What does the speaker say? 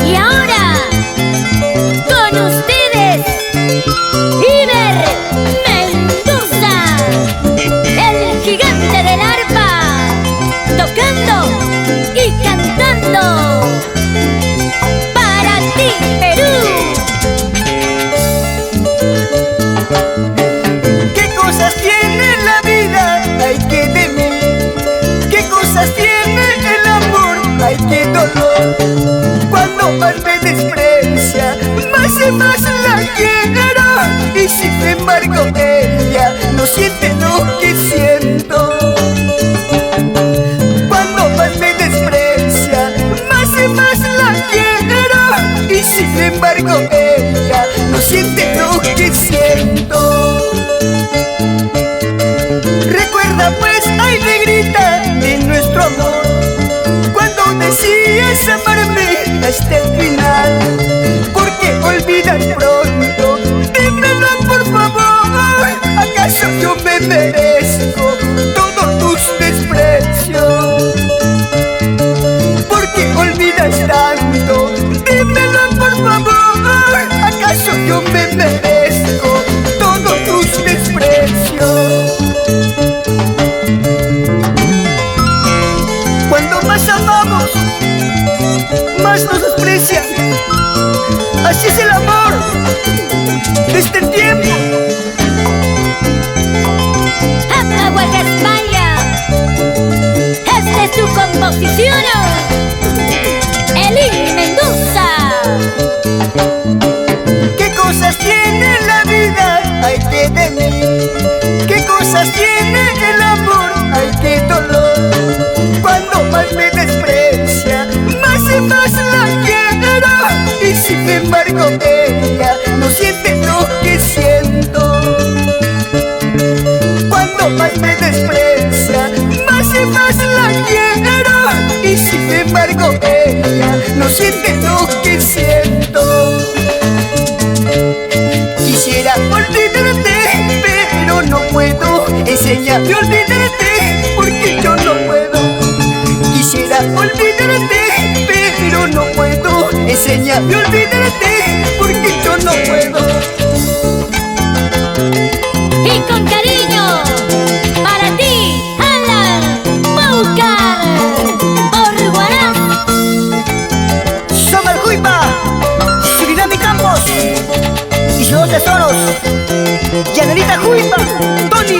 Y ahora, con ustedes, Iber Mendoza, el gigante del arpa, tocando y cantando para ti, Perú. ¿Qué cosas tiene la vida? Ay, que de mí. ¿Qué cosas tiene el amor? Ay, qué dolor. Cuando más me desprecia, más y más la quiero. Y sin embargo ella no siente lo que siento. Cuando más me desprecia, más y más la quiero. Y sin embargo ella no siente lo que siento. Recuerda pues, ay negrita, de nuestro amor, cuando decías amarme hasta el final. Porque olvidas pronto, dímelo por favor. ¿Acaso yo me merezco todos tus desprecios? Porque olvidas tanto, dímelo por favor. ¿Acaso yo me merezco todos tus desprecios? Cuando más amamos, más nos desprecian. Así es el amor desde el tiempo. Atahualpa España, esta es su composición, Eli Mendoza. ¿Qué cosas tiene la vida? Ay, que de mí. ¿Qué cosas tiene el amor? Ay, qué dolor. Cuando más me desprecia, más y más la quiero. Y sin embargo ella no siente lo que siento. Cuando más me desprecia, más y más la quiero. Y sin embargo ella no siente lo que siento. Quisiera olvidarte, pero no puedo. Enséñame a olvidarte, porque yo no puedo. Quisiera olvidarte, pero no puedo. Enséñame a olvidarte, porque yo no puedo. Y con cariño, para ti, Alan Paucar, por Huaraz. Somos Juipa, Surinam y Campos, y los tesoros, Yanelita Juipa, Tony.